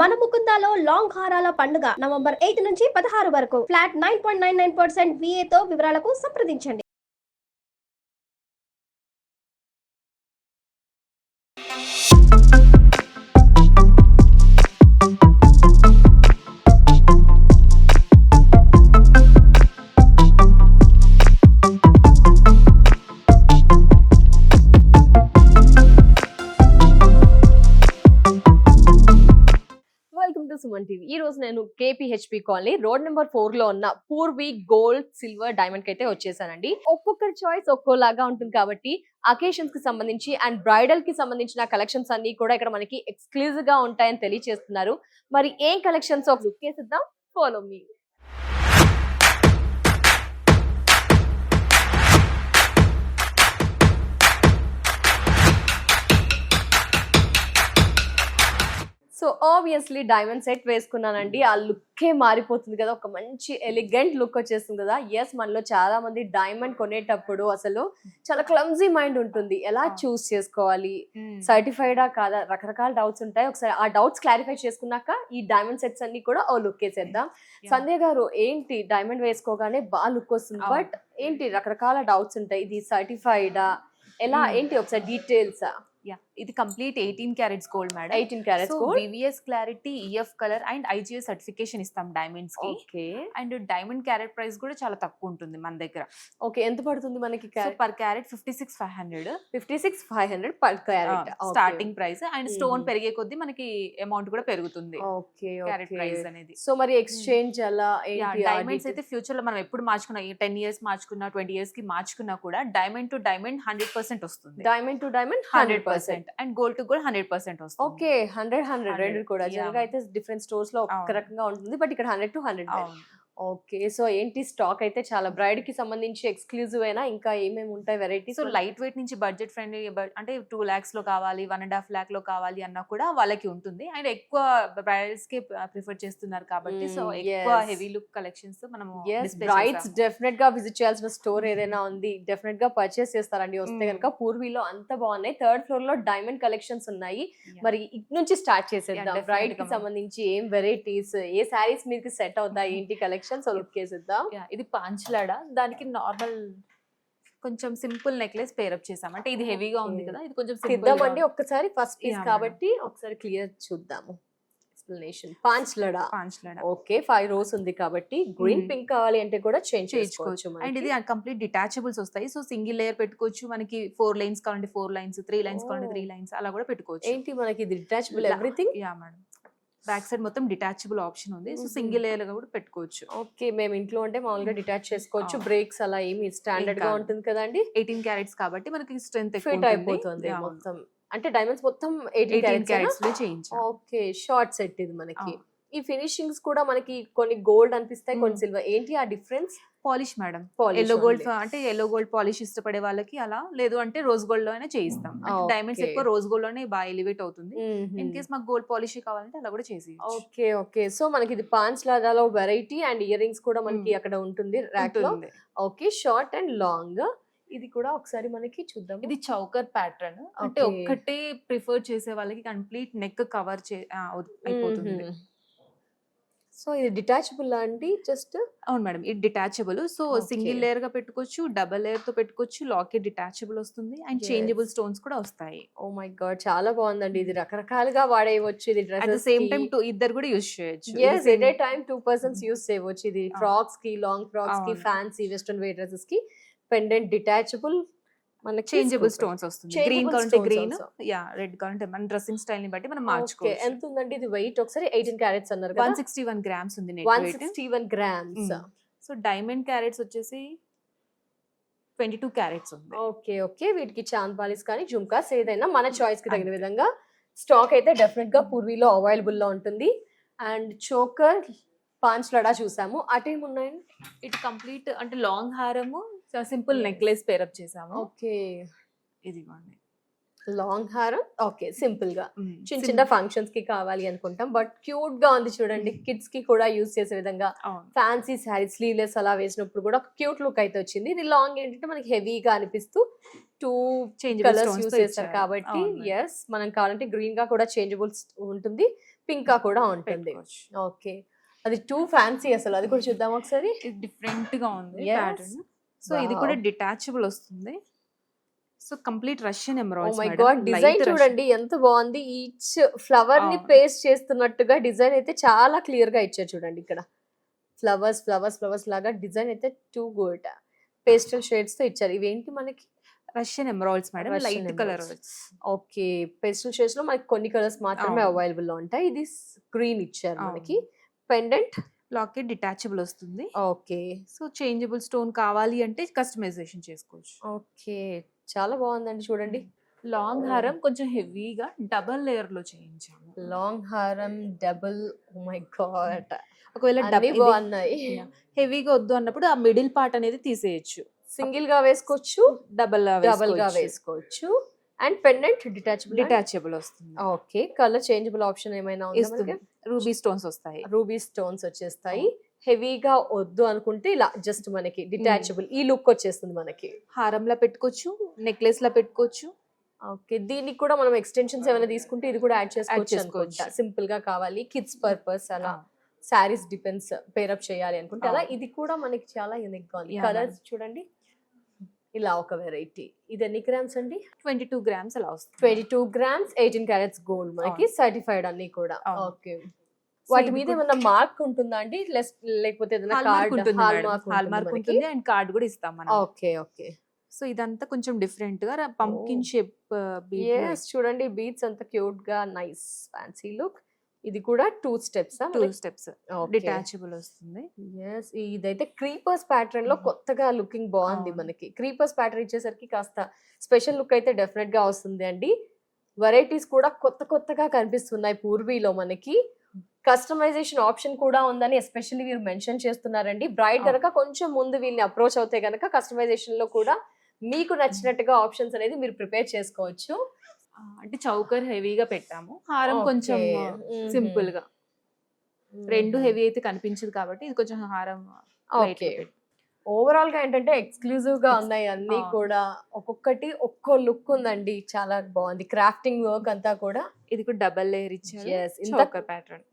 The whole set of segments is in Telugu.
మన ముకుందాలో లాంగ్ హారాల పండుగ నవంబర్ 8 నుంచి 16 వరకు ఫ్లాట్ 9.99% VA తో వివరాలకు సంప్రదించండి. సుమన్ టీవీ ఈ రోజు నేను KPHP కాలనీ రోడ్ నెంబర్ 4 లో ఉన్న పూర్వీ గోల్డ్ సిల్వర్ డైమండ్ కి అయితే వచ్చేసానండి. ఒక్కొక్కరి చాయిస్ ఒక్కోలాగా ఉంటుంది కాబట్టి అకేషన్స్ కి సంబంధించి అండ్ బ్రైడల్ కి సంబంధించిన కలెక్షన్స్ అన్ని కూడా ఇక్కడ మనకి ఎక్స్క్లూజివ్ గా ఉంటాయని తెలియజేస్తున్నారు. మరి ఏం కలెక్షన్స్ ఒక లుక్ వేసిద్దాం, follow me. So obviously diamond set వేసుకున్నానండి, ఆ లుక్కే మారిపోతుంది కదా, ఒక మంచి ఎలిగెంట్ లుక్ వచ్చేస్తుంది కదా. ఎస్, మనలో చాలా మంది డైమండ్ కొనేటప్పుడు అసలు చాలా క్లమ్జీ మైండ్ ఉంటుంది, ఎలా చూస్ చేసుకోవాలి, సర్టిఫైడా కాదా, రకరకాల డౌట్స్ ఉంటాయి. ఒకసారి ఆ డౌట్స్ క్లారిఫై చేసుకున్నాక ఈ డైమండ్ సెట్స్ అన్ని కూడా ఓ లుక్ వేసేద్దాం. సంధ్య గారు, ఏంటి డైమండ్ వేసుకోగానే బాగా లుక్ వస్తుంది, బట్ ఏంటి రకరకాల డౌట్స్ ఉంటాయి, ఇది సర్టిఫైడా ఎలా ఏంటి ఒకసారి డీటెయిల్స్. ఇది complete 18 carats gold madam. 18 carats gold, VVS clarity, EF colour and IGS certification ఇస్తాం డైమండ్స్ కి. Okay. And diamond carrot price కూడా చాలా తక్కువ ఉంటుంది మన దగ్గర. ఓకే, ఎంత పడుతుంది మనకి per carat 56,500. 56,500 per carat starting price. And stone పెరిగే కొద్దీ మనకి అమౌంట్ కూడా పెరుగుతుంది. ఓకే, క్యారెట్ ప్రైస్ అనేది. సో మరి ఎక్స్చేంజ్ అలా డైమండ్స్ అయితే ఫ్యూచర్ లో మనం ఎప్పుడు మార్చుకున్నా, 10 years మార్చుకున్నా, 20 years కి మార్చుకున్నా కూడా డైమండ్ టు డైమండ్ 100% వస్తుంది. Diamond to diamond 100% and gold to gold 100% వస్తుంది. ఓకే, 100 రెండు కూడా. జనరల్ అయితే డిఫరెంట్ స్టోర్స్ లో ఒక రకంగా ఉంటుంది, బట్ ఇక్కడ 100 to 100. ఓకే, సో ఏంటి స్టాక్ అయితే చాలా బ్రైడ్ కి సంబంధించి ఎక్స్క్లూజివ్ అయినా ఇంకా ఏమేమి ఉంటాయి వెరైటీస్? సో లైట్ వెయిట్ నుంచి బడ్జెట్ ఫ్రెండ్లీ, అంటే 2 lakhs లో కావాలి, 1.5 lakh లో కావాలి అన్నా కూడా వాళ్ళకి ఉంటుంది. అండ్ ఎక్కువ బ్రైడల్స్ కి ప్రిఫర్ చేస్తున్నారు కాబట్టి సో ఎక్కువ హెవీ లుక్ కలెక్షన్స్ మనము బ్రైడ్స్ డెఫినెట్ గా విజిట్ చేయాల్సిన స్టోర్ ఏదైనా ఉంది, డెఫినెట్ గా పర్చేస్ చేస్తారండి వస్తే కనుక. పూర్వీలో అంత బాగున్నాయి, 3rd floor లో డైమండ్ కలెక్షన్స్ ఉన్నాయి. మరి ఇటు నుంచి స్టార్ట్ చేసేద్దాం. బ్రైడ్ కి సంబంధించి ఏం వెరైటీస్, ఏ సారీస్ మీకు సెట్ అవుతాయి, ఏంటి కలెక్షన్ లుక్కేసిద్దాం. ఇది పాంచ్లాడా, దానికి నార్మల్ కొంచెం సింపుల్ నెక్లెస్ పేరప్ చేసాం. అంటే ఇది హెవీగా ఉంది కదా, ఇది కొంచెం సిద్ధం అండి. ఒక్కసారి ఫస్ట్ పీస్ కాబట్టి ఒకసారి క్లియర్ చూద్దాము. ఎక్స్ప్లెనేషన్ పాంచ్లాడా. ఓకే, 5 rows ఉంది కాబట్టి గ్రీన్ పింక్ కావాలి అంటే కూడా చేంజ్ చేసుకోవచ్చు. అండ్ ఇది కంప్లీట్ డిటాచబుల్స్ వస్తాయి. సో సింగిల్ లేయర్ పెట్టుకోవచ్చు, మనకి 4 lines కావాలంటే 4 lines, 3 lines కావాలంటే 3 lines అలా కూడా పెట్టుకోవచ్చు. ఏంటి మనకి ఇది detachable everything? Yeah madam, back side మొత్తం డిటాచబుల్ ఆప్షన్ ఉంది. సో సింగిల్ లేయర్ గా కూడా పెట్టుకోవచ్చు. ఓకే, మేము ఇంట్లో అంటే మామూలుగా డిటాచ్ చేసుకోవచ్చు. బ్రేక్స్ అలా ఏమి స్టాండర్డ్ గా ఉంటుంది కదండి. 18 క్యారెట్స్ కాబట్టి మనకి స్ట్రెంత్ ఫిట్ అయిపోతుంది మొత్తం. అంటే డైమండ్స్ మొత్తం 18 క్యారెట్స్ లో చేంజ్. ఓకే, షార్ట్ సెట్ ఇది మనకి. ఈ ఫినిషింగ్స్ కూడా మనకి కొన్ని గోల్డ్ అనిపిస్తాయి, కొన్ని సిల్వర్. ఏంటి ఆ difference? Polish madam, yellow gold అంటే ఎల్లో గోల్డ్ పాలిష్ ఇష్టపడే వాళ్ళకి అలా, లేదు అంటే రోజ్ గోల్డ్ లో అయినా చేయిస్తాం. డైమండ్స్ ఎక్కువ రోజ్ గోల్డ్ లోనే బాగా ఎలివేట్ అవుతుంది. ఇన్ కేస్ మాకు గోల్డ్ పాలిష్ కావాలంటే అలా కూడా చేసి. ఓకే ఓకే, సో మనకి ఇది పాంచ్లాడాలో వెరైటీ అండ్ ఇయర్ రింగ్స్ కూడా మనకి అక్కడ ఉంటుంది ర్యాక్ లో. Okay, short and long. ఇది కూడా ఒకసారి మనకి చూద్దాం. ఇది చౌకర్ ప్యాటర్న్, అంటే ఒక్కటే ప్రిఫర్ చేసే వాళ్ళకి కంప్లీట్ నెక్ కవర్ అయిపోతుంది. సో ఇది డిటాచబుల్ అండి జస్ట్? అవును మేడం, ఇది డిటాచబుల్. సో సింగిల్ లేయర్ గా పెట్టుకోవచ్చు, డబుల్ లేయర్ తో పెట్టుకోవచ్చు. లాకెట్ డిటాచబుల్ వస్తుంది అండ్ చేంజబుల్ స్టోన్స్ కూడా వస్తాయి. ఓ మై గాడ్, చాలా బాగుందండి. ఇది రకరకాలుగా వాడేయచ్చు. ఇది అట్ ద సేమ్ టైం ఇద్దరు కూడా యూజ్ చేయొచ్చు. At a time 2 persons use చేయవచ్చు. ఇది ఫ్రాక్స్ కి, లాంగ్ ఫ్రాక్స్ కి, ఫ్యాన్సీ వెస్టర్న్ వేర్ డ్రెస్సెస్ కి. పెండెంట్ డిటాచబుల్, మనకి చేంజబుల్ స్టోన్స్ వస్తుంది. గ్రీన్ కావాలంటే గ్రీన్, రెడ్ కావాలంటే మన డ్రెస్సింగ్ స్టైల్ ని బట్టి మనం మార్చుకోవచ్చు. ఎంత ఉందండి ఇది వెయిట్? ఒకసారి 18 క్యారెట్స్ అన్నారు కదా. 161 grams ఉంది net weight. 161 grams. So diamond carats వచ్చేసి 22 క్యారెట్స్ ఉంది. ఓకే ఓకే, వీటికి చాంద్ పాలిస్ కానీ జుమ్కాస్ ఏదైనా మన చాయిస్ కి తగిన విధంగా స్టాక్ అయితే డెఫినెట్ గా పూర్వీలో అవైలబుల్ లో ఉంటుంది. అండ్ చోకర్, పాంచ్లాడా చూసాము. అటేమున్నాయండి? ఇటు కంప్లీట్ అంటే లాంగ్ హారము, సింపుల్ నెక్లెస్ పేరప్ చేసాము. ఓకే, ఇదిగోండి లాంగ్ హారం. ఓకే, సింపుల్ గా చిన్న చిన్న ఫంక్షన్స్ కి కావాలి అనుకుంటాం, బట్ క్యూట్ గా ఉంది చూడండి. కిడ్స్ కి కూడా యూజ్ చేసే విధంగా ఫ్యాన్సీ శారీ స్లీవ్లెస్ అలా వేసినప్పుడు కూడా క్యూట్ లుక్ అయితే వచ్చింది. ఇది లాంగ్ ఏంటంటే మనకి హెవీగా అనిపిస్తూ 2 కలర్స్ యూజ్ చేస్తారు కాబట్టి ఎస్, మనం కావాలంటే గ్రీన్ గా కూడా చేంజబుల్ ఉంటుంది, పింకా కూడా ఉంటుంది. పెట్టుకోవచ్చు. ఓకే, అది టూ ఫ్యాన్సీ అసలు. అది కూడా చూద్దాం ఒకసారి. ఇది డిఫరెంట్ గా ఉంది Yes. ప్యాటర్న్. సో ఇది కూడా Wow. డిటాచబుల్ వస్తుంది. So complete Russian oh emeralds my madam. God, design చూడండి ఎంత బాగుంది. ఈచ్ ఫ్లవర్ ని పేస్ట్ చేస్తున్నట్టుగా డిజైన్ అయితే చాలా క్లియర్ గా ఇచ్చారు చూడండి. ఇక్కడ ఫ్లవర్స్ ఫ్లవర్స్ ఫ్లవర్స్ లాగా డిజైన్ అయితే టూ గుడ్. పేస్టల్ షేడ్స్ తో ఇచ్చారు. ఇవేంటి మనకి? Russian emeralds madam, Russian light colour. emeralds. Okay, pastel shades లో మనకి కొన్ని కలర్స్ మాత్రమే అవును. అవైలబుల్ లో ఉంటాయి. ఇది గ్రీన్ ఇచ్చారు అవును. మనకి. పెండెంట్. లాకెట్ డిటాచబుల్ వస్తుంది. ఓకే సో చేంజబుల్ స్టోన్ కావాలి అంటే కస్టమైజేషన్ చేసుకోవచ్చు. ఓకే, చాలా బాగుందండి చూడండి. లాంగ్ హారం కొంచెం హెవీగా డబల్ లేయర్ లో చేయించాము. లాంగ్ హారం డబుల్. ఓ మై గాడ్, ఒకవేళ అన్ని బాగున్నాయి. హెవీగా వద్దు అన్నప్పుడు ఆ మిడిల్ పార్ట్ అనేది తీసేయచ్చు. సింగిల్ గా వేసుకోవచ్చు, డబల్ డబుల్ గా వేసుకోవచ్చు. And pendant detachable. డిటాచబుల్ వస్తుంది. ఓకే, కలర్ చేంజబుల్ ఆప్షన్ ఏమైనా ఇస్తుంది. రూబీ స్టోన్స్ వస్తాయి. రూబీ స్టోన్స్ వచ్చేస్తాయి. హెవీగా వద్దు అనుకుంటే ఇలా జస్ట్ మనకి డిటాచబుల్ ఈ లుక్ వచ్చేస్తుంది మనకి. హారంలా పెట్టుకోవచ్చు, నెక్లెస్ లా పెట్టుకోవచ్చు. ఓకే, దీనికి కూడా మనం ఎక్స్టెన్షన్స్ ఏమైనా తీసుకుంటే ఇది కూడా యాడ్ చేసుకోవచ్చు చేసుకోవచ్చు. అనుకుంటా. సింపుల్ గా కావాలి, కిడ్స్ పర్పస్ అలా, సారీస్ డిపెండ్స్ పేరప్ చేయాలి అనుకుంటే అలా. ఇది కూడా మనకి చాలా యూనిక్ గా ఉంది. Yeah, కలర్స్ చూడండి, ఇలా ఒక వెరైటీ. ఇది ఎన్ని గ్రామ్స్ అండి? 22 గ్రామ్స్ అలా వస్తుంది. 22 గ్రామ్స్, 18 క్యారెట్స్ గోల్డ్ మనకి సర్టిఫైడ్ అన్ని కూడా. అవును. ఓకే, వాటి మీద ఏమన్నా మార్క్ ఉంటుందా అండి? లేకపోతే ఏదైనా కార్డ్ హాల్ మార్క్ ఉంటుంది అండ్ కార్డ్ కూడా ఇస్తాం మనం. Okay okay. సో ఇదంతా కొంచెం డిఫరెంట్ గా పంకిన్ షేప్ yes, చూడండి బీట్స్ అంత క్యూట్ గా, నైస్ ఫ్యాన్సీ లుక్. ఇది కూడా 2 స్టెప్స్. 2 స్టెప్స్ డిటాచబుల్ వస్తుంది. ఇదైతే క్రీపర్స్ ప్యాటర్న్ లో కొత్తగా లుకింగ్ బాగుంది మనకి. క్రీపర్స్ ప్యాటర్న్ ఇచ్చేసరికి కాస్త స్పెషల్ లుక్ అయితే డెఫినెట్ గా వస్తుంది అండి. వెరైటీస్ కూడా కొత్త కొత్తగా కనిపిస్తున్నాయి పూర్వీలో మనకి. కస్టమైజేషన్ ఆప్షన్ కూడా ఉందని ఎస్పెషల్లీ వీరు మెన్షన్ చేస్తున్నారండి. బ్రైడ్ కనుక కొంచెం ముందు వీళ్ళని అప్రోచ్ అవుతే గనక కస్టమైజేషన్ లో కూడా మీకు నచ్చినట్టుగా ఆప్షన్స్ అనేది మీరు ప్రిపేర్ చేసుకోవచ్చు. అంటే చౌకర్ హెవీగా పెట్టాము, హారం కొంచెం Okay. సింపుల్ గా. రెండు హెవీ అయితే కనిపించదు కాబట్టి ఇది కొంచెం హారం light ఓకే. గా పెట్టాము. ఓవరాల్ గా ఏంటంటే ఎక్స్క్లూజివ్ గా ఉన్నాయి అన్ని కూడా. ఒక్కొక్కటి ఒక్కో లుక్ ఉందండి, చాలా బాగుంది. క్రాఫ్టింగ్ వర్క్ అంతా కూడా. ఇది కూడా డబల్ లేయర్ ఇచ్చారు. Yes, choker pattern.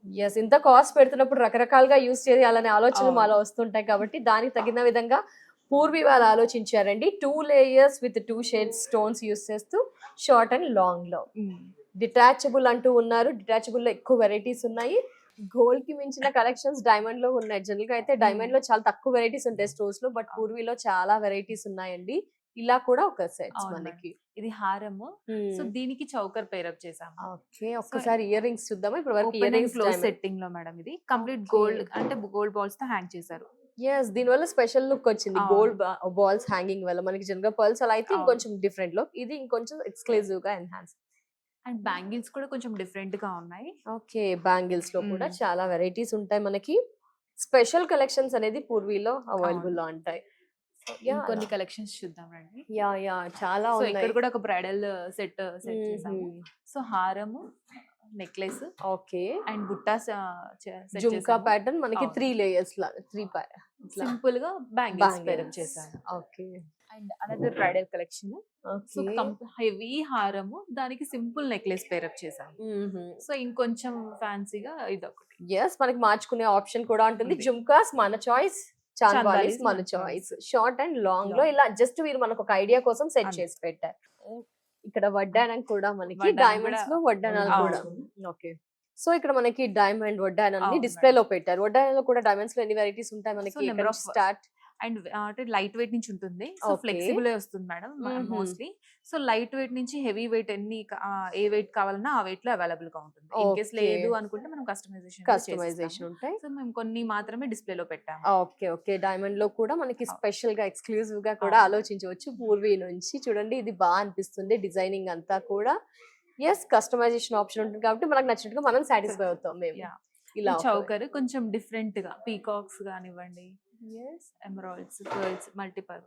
ఇంత కాస్ట్ పెడుతున్నప్పుడు రకరకాలుగా యూస్ చేయాలనే ఆలోచనలు అవును. మాలో వస్తుంటాయి కాబట్టి దానికి తగిన విధంగా పూర్వీ వాళ్ళు ఆలోచించారండి. 2 layers with 2 shades stones use చేస్తూ షార్ట్ అండ్ లాంగ్ లో. డిటాచబుల్ అంటూ ఉన్నారు. డిటాచబుల్ లో ఎక్కువ వెరైటీస్ ఉన్నాయి. గోల్డ్ కి మించిన కలెక్షన్స్ డైమండ్ లో ఉన్నాయి. జనరల్ గా అయితే డైమండ్ లో చాలా తక్కువ వెరైటీస్ ఉంటాయి స్టోర్స్ లో, బట్ పూర్వీలో చాలా వెరైటీస్ ఉన్నాయండి. ఇలా కూడా ఒక సెట్స్ అవును మనకి. ఇది హారము. సో దీనికి చౌకర్ పేరప్ చేసాము. ఓకే, ఒక్కసారి ఇయర్ రింగ్స్ చూద్దామా. ఇప్పుడు వరకు open year and rings close setting లో మేడం. ఇది కంప్లీట్ Okay. గోల్డ్ అంటే గోల్డ్ బాల్స్ తో హ్యాంగ్ చేశారు. దీని వల్ల స్పెషల్ లుక్ వచ్చింది. అవును. గోల్డ్ బాల్స్ హ్యాంగింగ్ వల్ల మనకి జనరల్ పర్ల్స్ అలా అయితే అవును. ఇంకొంచెం డిఫరెంట్ లుక్. ఇది ఇంకొంచెం ఎక్స్క్లూజివ్ గా ఎన్హాన్స్. అండ్ బ్యాంగిల్స్ కూడా కొంచెం డిఫరెంట్ గా ఉన్నాయి. ఓకే, బ్యాంగిల్స్ లో కూడా చాలా వెరైటీస్ ఉంటాయి మనకి. స్పెషల్ కలెక్షన్స్ అనేది పూర్వీలో అవైలబుల్ లో ఉంటాయి. కొన్ని కలెక్షన్స్ చూద్దాం రండి. చాలా సో ఇక్కడ ఉన్నాయి. కూడా ఒక బ్రైడల్ సెట్ చేసాము. సో హారము, నెక్లెస్ ఓకే, అండ్ బుట్టా జుంకా ప్యాటర్న్ మనకి అవును. 3 లేయర్స్ లా, 3 సింపుల్ గా బ్యాంగిల్స్ పేరప్ చేశాను. Okay and another bridal collection. So okay. Heavy హారము, దానికి సింపుల్ నెక్లెస్ పేరప్ చేశాను. సో ఇంకొంచెం ఫ్యాన్సీగా ఇదొకటి. మనకి మార్చుకునే ఆప్షన్ కూడా ఉంటుంది. ఉంది. జుంకాస్ మన చాయిస్, చాందాలీస్ చాందాలీస్ మన మన choice. choice. Short and long లో ఇలా జస్ట్ వీరు మనకు ఒక ఐడియా కోసం సెట్ అంతే. చేసి పెట్టారు. ఇక్కడ వడ్డానం కూడా మనకి వడ్డానం డైమండ్స్ కూడా లో వడ్డానాలు అవును. కూడా. ఓకే, సో ఇక్కడ మనకి డైమండ్ వడ్డానాన్ని అవును డిస్ప్లే లో పెట్టారు. వడ్డానంలో కూడా డైమండ్స్ లో ఎన్ని వెరైటీస్ ఉంటాయి So, మనకి? number of- start. అండ్ అంటే లైట్ వెయిట్ నుంచి ఉంటుంది. So Okay. ఫ్లెక్సిబుల్ వస్తుంది madam mostly. So light weight నుంచి హెవీ వెయిట్ ఏ వెయిట్ కావాలన్నా ఆ వెయిట్ లో అవైలబుల్ గా ఉంటుంది. In case Okay. లేదు అనుకుంటే మనం కస్టమైజేషన్ కస్టమైజేషన్. ఉంటాయి. సో మేము కొన్ని మాత్రమే డిస్ప్లేలో పెట్టాము. ఓకే, డైమండ్ లో కూడా మనకి స్పెషల్ గా ఎక్స్క్లూజివ్ గా కూడా అవును. ఆలోచించవచ్చు. పూర్వీ నుంచి చూడండి, ఇది బాగా అనిపిస్తుంది డిజైనింగ్ అంతా కూడా. కస్టమైజేషన్ ఆప్షన్ ఉంటుంది కాబట్టి మనకు నచ్చినట్టుగా మనం సాటిస్ఫై అవుతాం మేము. Yeah. ఇలా ఈ చౌకర్ కొంచెం డిఫరెంట్ గా పీకాక్స్ కానివ్వండి, ఎమరాల్డ్స్, పర్ల్స్, మల్టిపర్.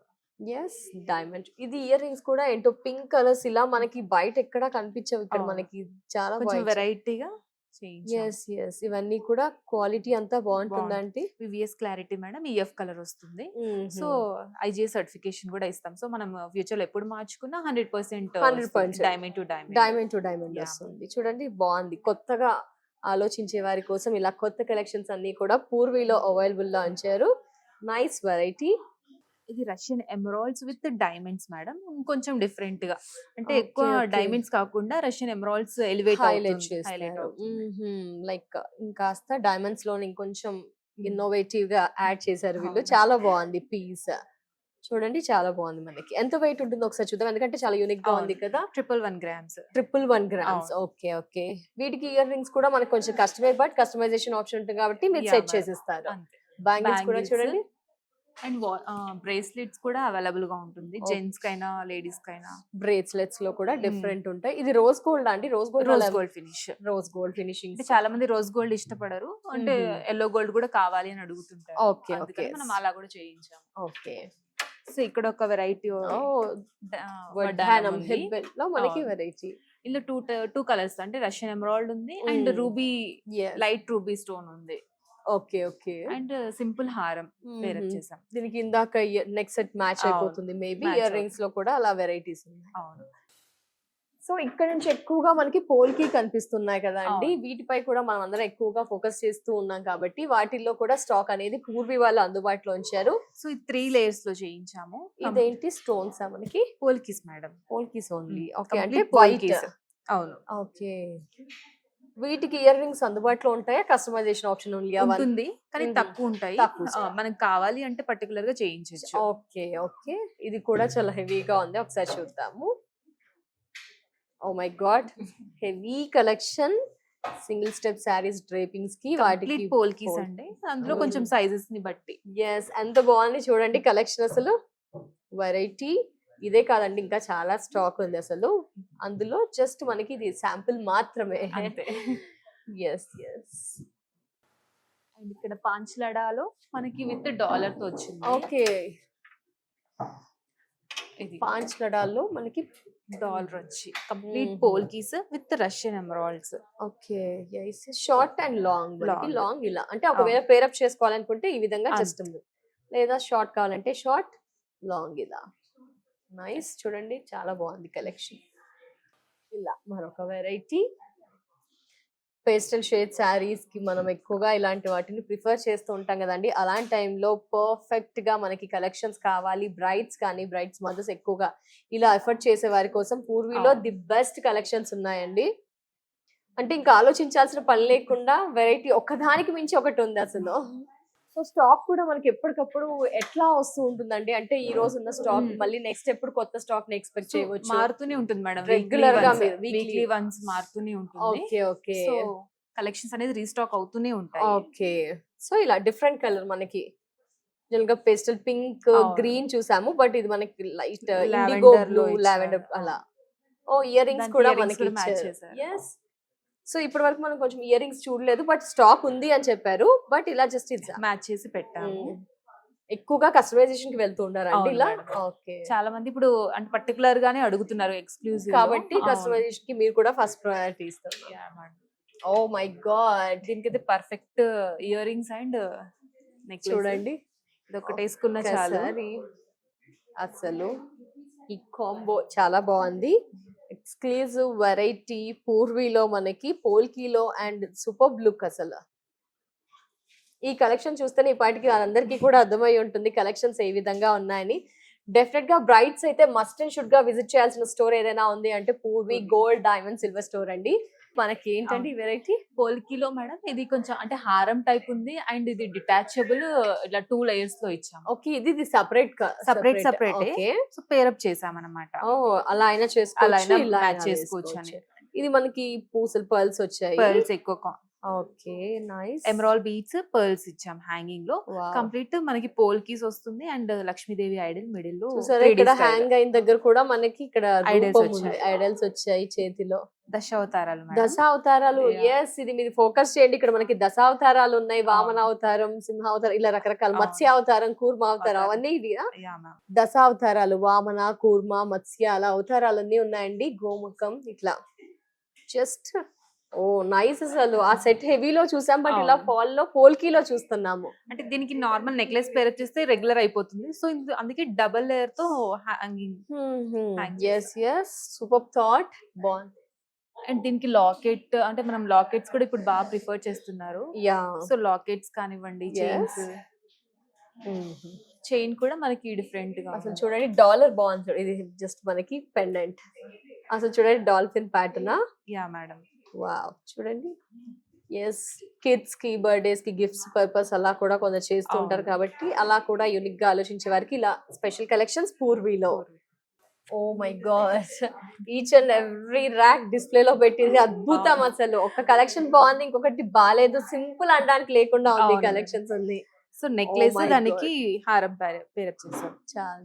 డైమండ్. ఇది ఇయర్ రింగ్స్ కూడా ఏంటో పింక్ కలర్స్ ఇలా మనకి బయట ఎక్కడ కనిపించవు, ఇక్కడ అవును. మనకి చాలా కొంచెం బాగా. వెరైటీగా ఇవన్నీ కూడా క్వాలిటీ అంతా బాగుంటుందండి. VVS clarity madam. EF colour వస్తుంది. సో ఐజిఎస్ సర్టిఫికేషన్ కూడా ఇస్తాం. సో మనం ఫ్యూచర్ లో ఎప్పుడు మార్చుకున్నా 100% 100% diamond to diamond. Diamond to diamond Yeah. వస్తుంది. చూడండి బాగుంది, కొత్తగా ఆలోచించే వారి కోసం ఇలా కొత్త కలెక్షన్స్ అన్ని కూడా పూర్వీలో అవైలబుల్ లో ఉంచారు. Nice variety. ఇది Russian emeralds with diamonds madam, కొంచెం డిఫరెంట్ గా, అంటే Okay, ఎక్కువ okay. డైమండ్స్ కాకుండా Russian emeralds elevate highlight highlight చేస్తారు. అవుతుంది. లైక్ ఇంకాస్త డైమండ్స్ లో ఇంకొంచెం ఇన్నోవేటివ్ గా యాడ్ చేశారు వీళ్ళు. అవును. చాలా బాగుంది పీస్. చూడండి చాలా బాగుంది మనకి. ఎంత వెయిట్ ఉంటుందో ఒకసారి చూద్దాం, ఎందుకంటే చాలా యూనిక్ గా ఉంది అవును. కదా. 111 grams. 111 గ్రామ్స్. అవును. Okay okay. వీటికి ఇయర్ రింగ్స్ కూడా మనకి కొంచెం కస్టమైజ్, బట్ కస్టమైజేషన్ ఆప్షన్ ఉంటుంది కాబట్టి మీరు Yeah, సెట్ madam. చేసిస్తారు. అంతే. బ్యాంగిల్స్ కూడా Bangles చూడండి. అండ్ బ్రేస్లెట్స్ కూడా అవైలబుల్ గా ఉంటుంది, Okay. జెంట్స్ కైనా లేడీస్ కైనా. బ్రేస్లెట్స్ లో కూడా డిఫరెంట్ ఉంటాయి. ఇది రోజ్ గోల్డ్ అండి. Rose gold rose gold finish. Rose gold finishing. అంటే చాలా మంది రోజ్ గోల్డ్ ఇష్టపడరు, అంటే ఎల్లో గోల్డ్ కూడా కావాలి అని అడుగుతుంటారు. Okay okay. అందుకని మనం అలా కూడా చేయించాము. ఓకే. సో ఇక్కడ ఒక వెరైటీ వడ్డానం హెడ్బెల్ట్ లో మనకి అవును. వెరైటీ. ఇందులో టూ కలర్స్, అంటే రష్యన్ ఎమరాల్డ్ ఉంది and ruby, light ruby stone ఉంది, ఓకే ఓకే. అండ్ సింపుల్ హారం వేరే చేసాం. దీనికి ఇందాక నెక్ సెట్ మ్యాచ్ అవును. అయిపోతుంది మేబీ. Match ఇయర్ రింగ్స్ లో కూడా అలా వెరైటీస్ ఉన్నాయి. అవును. సో ఇక్కడ నుంచి ఎక్కువగా మనకి పోల్కి కనిపిస్తున్నాయి కదా అండి. అవును. వీటిపై కూడా మనం అందరం ఎక్కువగా ఫోకస్ చేస్తూ ఉన్నాం కాబట్టి వాటిల్లో కూడా స్టాక్ అనేది పూర్వీ వాళ్ళు అందుబాటులో ఉంచారు. సో ఇది 3 layers లో చేయించాము. ఇదేంటి స్టోన్స్ మనకి? Polkis madam. Polkis only. Mm. Okay, అంటే Complete వైట్. polkis. అవును. ఓకే. వీటికి ఇయర్ రింగ్స్ అందుబాటులో ఉంటాయా? కస్టమైజేషన్ ఆప్షన్ ఓన్లీ ఉంటుంది కానీ Mhm. తక్కువ ఉంటాయి. తక్కువ ఉంటాయి. మనకు కావాలి అంటే పర్టికులర్ గా చేయించవచ్చు. Okay okay. ఇది కూడా చాలా హెవీగా ఉంది, ఒకసారి చూద్దాము. Oh my god, heavy collection. Single step saris drapings కి వాటికి కంప్లీట్ పోల్కిస్ అండి, అందులో కొంచెం సైజెస్ ని బట్టి. ఎస్, ఎంత బాగుంది చూడండి కలెక్షన్. అసలు వెరైటీ ఇదే కాదండి, ఇంకా చాలా స్టాక్ ఉంది అసలు. అందులో జస్ట్ మనకి ఇది శాంపుల్ మాత్రమే. అంతే. Yes yes. అండ్ ఇక్కడ పాంచ్లడాలో మనకి విత్ డాలర్ తో వచ్చింది. ఓకే. ఇది పాంచ్ లడాల్లో మనకి డాలర్ వచ్చి complete Mhm. Polkis with Russian emeralds. Okay. Short and long. Long. Long ఇలా అంటే ఒకవేళ పేరప్ చేసుకోవాలనుకుంటే ఈ విధంగా అంతే. జస్ట్ ఉంది, లేదా షార్ట్ కావాలంటే షార్ట్, లాంగ్ ఇలా. నైస్, చూడండి చాలా బాగుంది కలెక్షన్. ఇలా మరొక వెరైటీ. పేస్టల్ షేడ్ శారీస్ కి మనం ఎక్కువగా ఇలాంటి వాటిని ప్రిఫర్ చేస్తూ ఉంటాం కదండి. అలాంటి టైంలో పర్ఫెక్ట్ గా మనకి కలెక్షన్స్ కావాలి. బ్రైడ్స్ కానీ బ్రైడ్స్ మదర్స్ ఎక్కువగా ఇలా ఎఫర్ట్ చేసే వారి కోసం పూర్వీలో ది బెస్ట్ కలెక్షన్స్ ఉన్నాయండి. అంటే ఇంకా ఆలోచించాల్సిన పని లేకుండా వెరైటీ ఒక్కదానికి మించి ఒకటి ఉంది అసలు. సో స్టాక్ కూడా మనకి ఎప్పటికప్పుడు ఎట్లా వస్తూ ఉంటుందండి? అంటే ఈ రోజు ఉన్న స్టాక్ మళ్ళీ నెక్స్ట్ ఎప్పుడు కొత్త స్టాక్ ని ఎక్స్పెక్ట్ చేయవచ్చు? మారుతూనే ఉంటుంది మేడం, Regular గా వీక్లీ weekly. వన్స్ మారుతూనే ఉంటుంది. ఓకే ఓకే సో కలెక్షన్స్ అనేది రీస్టాక్ అవుతూనే ఉంటాయి. ఓకే. సో ఇలా డిఫరెంట్ కలర్ మనకి జనరల్గా పేస్టల్ పింక్, అవును. గ్రీన్ చూసాము, బట్ ఇది మనకి లైట్ Lavender ఇండిగో లో బ్లూ, ఇచ్చారు. లావెండర్ అలా. ఓ ఇయర్ రింగ్స్ దానికి కూడా earrings మనకి కూడా match ఇచ్చారు. చేశారు. ఎస్. సో ఇప్పటి వరకు మనం కొంచెం ఇయర్ రింగ్స్ చూడలేదు, బట్ స్టాక్ ఉంది అని చెప్పారు. బట్ ఇలా జస్ట్ ఇట్స్ మ్యాచ్ చేసి పెట్టాము. ఎక్కువగా కస్టమైజేషన్ కి వెళ్తూ ఉన్నారండి అవును ఇలా. మేడం. ఓకే. చాలా మంది ఇప్పుడు అంటే పర్టికులర్ గానే అడుగుతున్నారు ఎక్స్క్లూజివ్ కాబట్టి కస్టమైజేషన్ కి మీరు కూడా ఫస్ట్ ప్రయారిటీ ఇస్తున్నారు. ఓ మై గాడ్, దీనికైతే perfect ear rings and neck చూడండి ఇది ఒకటి వేసుకున్న చాలు. ఒక్కసారి అసలు ఈ కాంబో చాలా బాగుంది. ఎక్స్క్లూజివ్ వెరైటీ పూర్వీలో మనకి పోల్కీలో అండ్ సూపర్ లుక్. అసలు ఈ కలెక్షన్ చూస్తేనే ఈ పాటికి అందరికీ కూడా అర్థమై ఉంటుంది కలెక్షన్స్ ఏ విధంగా ఉన్నాయని. డెఫినెట్ గా బ్రైడ్స్ అయితే మస్ట్ అండ్ షుడ్ గా విజిట్ చేయాల్సిన స్టోర్ ఏదైనా ఉంది అంటే Purvi gold diamond silver store అండి. మనకి ఏంటంటే ఈ వెరైటీ పోల్కిలో మేడం ఇది కొంచెం అంటే హారం టైప్ ఉంది అండ్ ఇది డిటాచబుల్, ఇట్లా 2 layers లో ఇచ్చాము. ఓకే. ఇది separate separate okay. So pair up చేసామన్నమాట. ఓ అలా అయినా అలా చేసుకోవచ్చు, అయినా ఇలా మ్యాచ్ అయినా చేసుకోవచ్చు అని. వేసుకోవచ్చు. ఇది మనకి పూసలు పర్ల్స్ వచ్చాయి. పర్ల్స్ ఎక్కువ okay nice. Emerald beads pearls ఇచ్చాం హ్యాంగింగ్ లో. కంప్లీట్ మనకి పోల్కీస్ వస్తుంది అండ్ లక్ష్మీదేవి ఐడల్ మిడిల్ లో. చూసారా ఇక్కడ హ్యాంగ్ అయిన దగ్గర కూడా మనకి ఇక్కడ Idols రూపం వచ్చాయి. ఉంది. ఐడల్స్ వచ్చాయి చేతిలో. దశావతారాలు మేడం. దశావతారాలు. Yeah. ఎస్, ఇది మీరు ఫోకస్ చేయండి. ఇక్కడ మనకి దశావతారాలు ఉన్నాయి. వామన అవతారం, సింహావతారం, ఇలా రకరకాల అవును. మత్స్య అవతారం, కూర్మ అవతారం, అవతారం. అవన్నీ ఇది Yeah, ma'am. దశావతారాలు. వామన, కూర్మ, మత్స్య అలా అవతారాలు అన్ని ఉన్నాయండి. గోముఖం ఇట్లా జస్ట్ ఓ నైస్. అసలు ఆ సెట్ హెవీలో చూసాం, బట్ ఇలా అవును. ఫాల్ లో పోల్కీలో చూస్తున్నాము. అంటే దీనికి నార్మల్ నెక్లెస్ పేరప్ చేస్తే రెగ్యులర్ అయిపోతుంది. సో అందుకే డబుల్ లేయర్ తో hanging. Yes yes, super thought. బాగుంది. అండ్ దీనికి లాకెట్ అంటే మనం లాకెట్స్ కూడా ఇప్పుడు బాగా ప్రిఫర్ చేస్తున్నారు. యా సో లాకెట్స్ కానివ్వండి, చైన్స్, చైన్ కూడా మనకి డిఫరెంట్ గా అసలు ఉంది. చూడండి డాలర్ బాగుంది చూడండి. ఇది జస్ట్ మనకి పెండెంట్. అసలు చూడండి dolphin pattern. Yeah madam. Wow చూడండి. ఎస్ కిడ్స్ కి బర్త్డేస్ కి గిఫ్ట్స్ పర్పస్ అలా కూడా కొందరు చేస్తూ ఉంటారు అవును. కాబట్టి అలా కూడా యూనిక్ గా ఆలోచించే వారికి ఇలా స్పెషల్ కలెక్షన్స్ పూర్వీలో. Oh my god each and every rack display లో పెట్టింది అద్భుతం. అవును. అసలు ఒక కలెక్షన్ బాగుంది, ఇంకొకటి బాగాలేదు, సింపుల్ అనడానికి లేకుండా ఉంది అవును. కలెక్షన్స్ ఉంది. సో నెక్లెస్ my దానికి హారం పేరప్ చేసాం. చాలా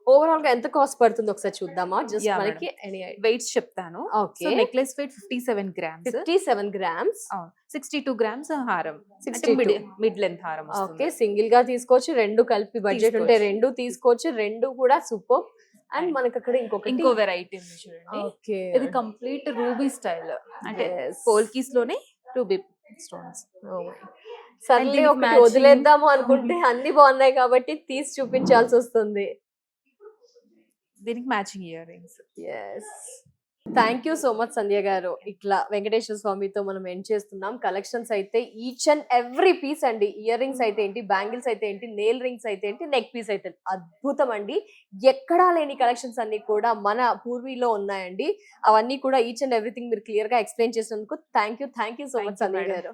ఓవరాల్ గా ఎంత కాస్ట్ పడుతుంది ఒకసారి చూద్దామా జస్ట్ Yeah, మనకి ఎనీ వెయిట్స్ చెప్తాను. So okay necklace wait 57 grams. 57 grams. 62 grams హారం. 62. మిడ్ లెంత్ హారం ఓకే వస్తుంది. సింగిల్ గా తీసుకోవచ్చు, రెండు కలిపి బడ్జెట్ ఉంటే తీసుకోవచ్చు. రెండు తీసుకోవచ్చు, రెండు కూడా సూపర్. అండ్ And మనకి అక్కడ ఇంకొకటి ఇంకో వెరైటీ ఉంది చూడండి. ఓకే ఇది కంప్లీట్ రూబీ స్టైల్, అంటే Yes. పోల్కీస్ లోనే రూబీ స్టోన్స్. సర్లే దీనికి ఒకటి matching- వదిలేద్దాము అనుకుంటే అన్ని బాగున్నాయి కాబట్టి తీసి చూపించాల్సి వస్తుంది. దీనికి matching earrings. Yes thank you so much Sandhya గారు. ఇట్లా వెంకటేశ్వర స్వామితో మనం ఎండ్ చేస్తున్నాం. కలెక్షన్స్ అయితే ఈచ్ అండ్ ఎవ్రీ పీస్ అండి. ఇయర్ రింగ్స్ అయితే ఏంటి, బ్యాంగిల్స్ అయితే ఏంటి, నెయిల్ రింగ్స్ అయితే ఏంటి, నెక్ పీస్ అయితే ఏంటి, అద్భుతం అండి. ఎక్కడా లేని కలెక్షన్స్ అన్ని కూడా మన పూర్వీలో ఉన్నాయండి. అవన్నీ కూడా ఈచ్ అండ్ ఎవ్రీథింగ్ మీరు క్లియర్ గా ఎక్స్ప్లెయిన్ చేసినందుకు thank you so Thank much you, Sandhya madam. గారు.